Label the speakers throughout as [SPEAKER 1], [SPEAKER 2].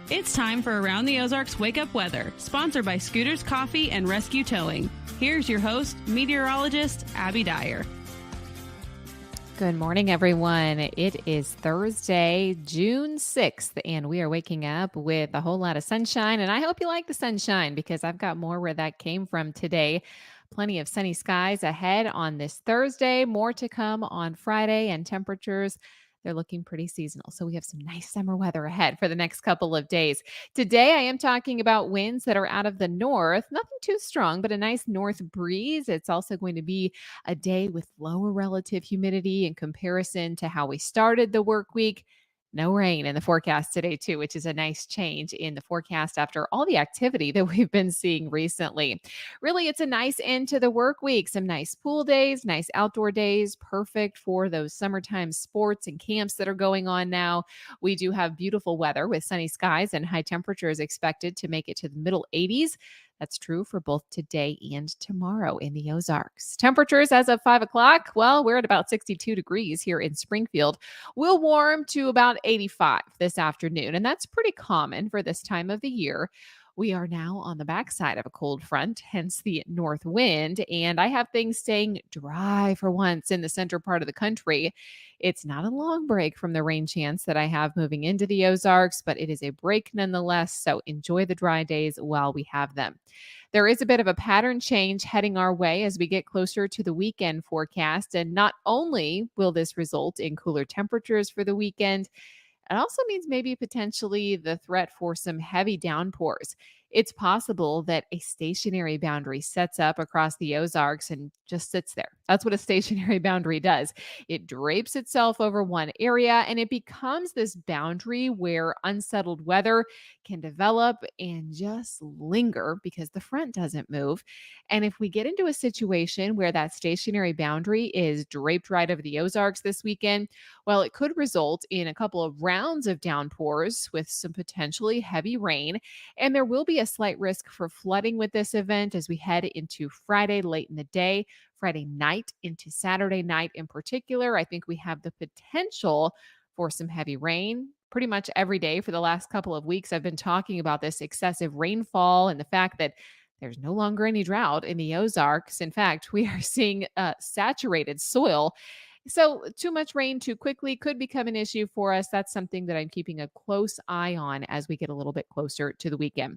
[SPEAKER 1] It's time for Around the Ozarks Wake Up Weather, sponsored by Scooters Coffee and Rescue Towing. Here's your host, meteorologist Abby Dyer.
[SPEAKER 2] Good morning, everyone. It is Thursday, June 6th, and we are waking up with a whole lot of sunshine. And I hope you like the sunshine because I've got more where that came from today. Plenty of sunny skies ahead on this Thursday, more to come on Friday, and temperatures, they're looking pretty seasonal. So we have some nice summer weather ahead for the next couple of days. Today, I am talking about winds that are out of the north, nothing too strong, but a nice north breeze. It's also going to be a day with lower relative humidity in comparison to how we started the work week. No rain in the forecast today, too, which is a nice change in the forecast after all the activity that we've been seeing recently. Really, it's a nice end to the work week. Some nice pool days, nice outdoor days, perfect for those summertime sports and camps that are going on now. We do have beautiful weather with sunny skies and high temperatures expected to make it to the middle 80s. That's true for both today and tomorrow in the Ozarks. Temperatures as of 5 o'clock, well, we're at about 62 degrees here in Springfield. We'll warm to about 85 this afternoon, and that's pretty common for this time of the year. We are now on the backside of a cold front, hence the north wind, and I have things staying dry for once in the center part of the country. It's not a long break from the rain chance that I have moving into the Ozarks, but it is a break nonetheless, so enjoy the dry days while we have them. There is a bit of a pattern change heading our way as we get closer to the weekend forecast, and not only will this result in cooler temperatures for the weekend, it also means maybe potentially the threat for some heavy downpours. It's possible that a stationary boundary sets up across the Ozarks and just sits there. That's what a stationary boundary does. It drapes itself over one area and it becomes this boundary where unsettled weather can develop and just linger because the front doesn't move. And if we get into a situation where that stationary boundary is draped right over the Ozarks this weekend, well, it could result in a couple of rounds of downpours with some potentially heavy rain. And there will be a slight risk for flooding with this event as we head into Friday late in the day, Friday night into Saturday night in particular. I think we have the potential for some heavy rain. Pretty much every day for the last couple of weeks, I've been talking about this excessive rainfall and the fact that there's no longer any drought in the Ozarks. In fact, we are seeing saturated soil. So, too much rain too quickly could become an issue for us. That's something that I'm keeping a close eye on as we get a little bit closer to the weekend.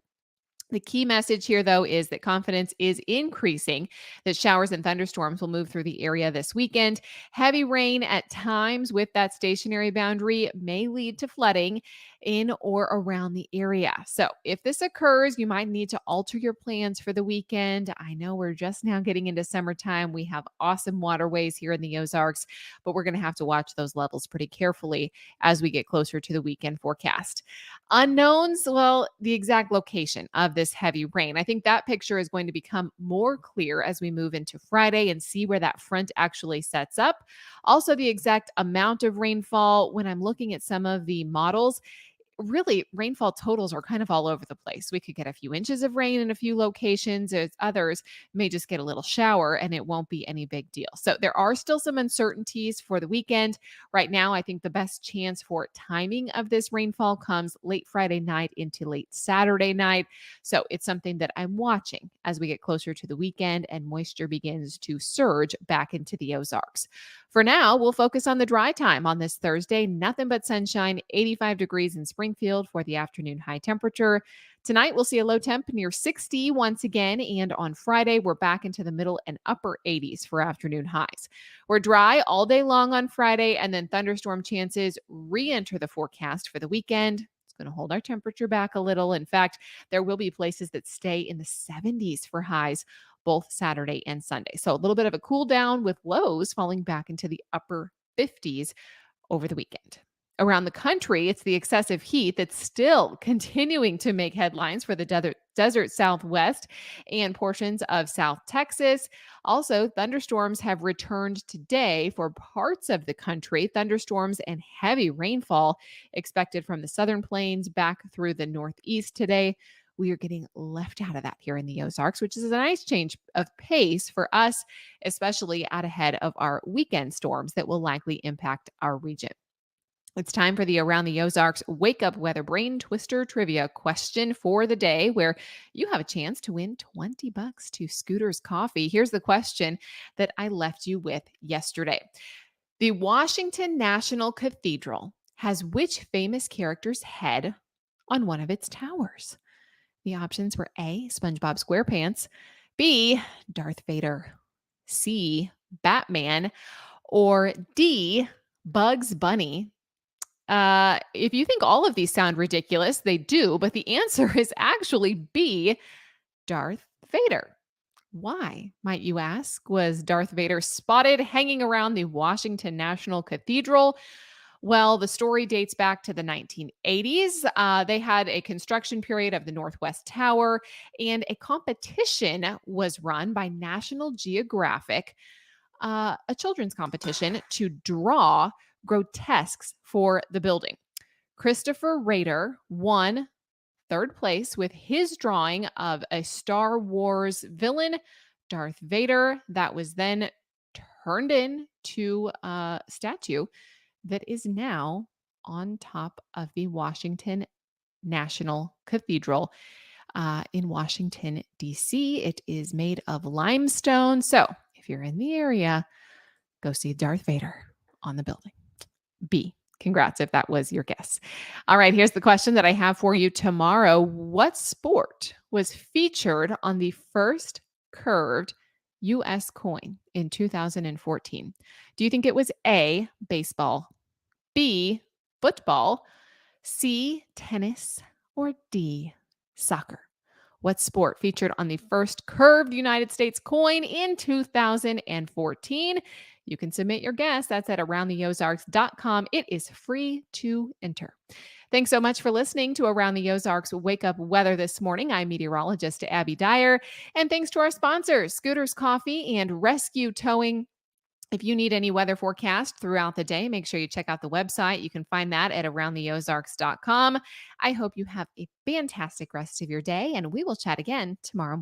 [SPEAKER 2] The key message here, though, is that confidence is increasing, that showers and thunderstorms will move through the area this weekend. Heavy rain at times with that stationary boundary may lead to flooding in or around the area. So if this occurs, you might need to alter your plans for the weekend. I know we're just now getting into summertime. We have awesome waterways here in the Ozarks, but we're going to have to watch those levels pretty carefully as we get closer to the weekend forecast. Unknowns, well, the exact location of this heavy rain. I think that picture is going to become more clear as we move into Friday and see where that front actually sets up. Also, the exact amount of rainfall. When I'm looking at some of the models, really rainfall totals are kind of all over the place. We could get a few inches of rain in a few locations, as others may just get a little shower and it won't be any big deal. So there are still some uncertainties for the weekend. Right now, I think the best chance for timing of this rainfall comes late Friday night into late Saturday night. So it's something that I'm watching as we get closer to the weekend and moisture begins to surge back into the Ozarks. For now, we'll focus on the dry time on this Thursday. Nothing but sunshine, 85 degrees in Springfield for the afternoon high temperature. Tonight, we'll see a low temp near 60 once again. And on Friday, we're back into the middle and upper 80s for afternoon highs. We're dry all day long on Friday, and then thunderstorm chances re-enter the forecast for the weekend. Going to hold our temperature back a little. In fact, there will be places that stay in the 70s for highs both Saturday and Sunday. So a little bit of a cool down with lows falling back into the upper 50s over the weekend. Around the country, it's the excessive heat that's still continuing to make headlines for the desert Southwest and portions of South Texas. Also, thunderstorms have returned today for parts of the country. Thunderstorms and heavy rainfall expected from the southern plains back through the northeast today. We are getting left out of that here in the Ozarks, which is a nice change of pace for us, especially out ahead of our weekend storms that will likely impact our region. It's time for the Around the Ozarks Wake Up Weather Brain Twister Trivia question for the day, where you have a chance to win $20 to Scooter's Coffee. Here's the question that I left you with yesterday. The Washington National Cathedral has which famous character's head on one of its towers? The options were A, SpongeBob SquarePants, B, Darth Vader, C, Batman, or D, Bugs Bunny. If you think all of these sound ridiculous, they do, but the answer is actually B, Darth Vader. Why, might you ask, was Darth Vader spotted hanging around the Washington National Cathedral? Well, the story dates back to the 1980s. They had a construction period of the Northwest Tower, and a competition was run by National Geographic, a children's competition to draw grotesques for the building. Christopher Rader won third place with his drawing of a Star Wars villain, Darth Vader, that was then turned into a statue that is now on top of the Washington National Cathedral in Washington, D.C. It is made of limestone. So if you're in the area, go see Darth Vader on the building. B. Congrats if that was your guess. All right, here's the question that I have for you tomorrow. What sport was featured on the first curved U.S. coin in 2014? Do you think it was A, baseball, B, football, C, tennis, or D, soccer? What sport featured on the first curved United States coin in 2014? You can submit your guess. That's at aroundtheozarks.com. It is free to enter. Thanks so much for listening to Around the Ozarks Wake Up Weather this morning. I'm meteorologist Abby Dyer. And thanks to our sponsors, Scooter's Coffee and Rescue Towing. If you need any weather forecast throughout the day, make sure you check out the website. You can find that at aroundtheozarks.com. I hope you have a fantastic rest of your day, and we will chat again tomorrow.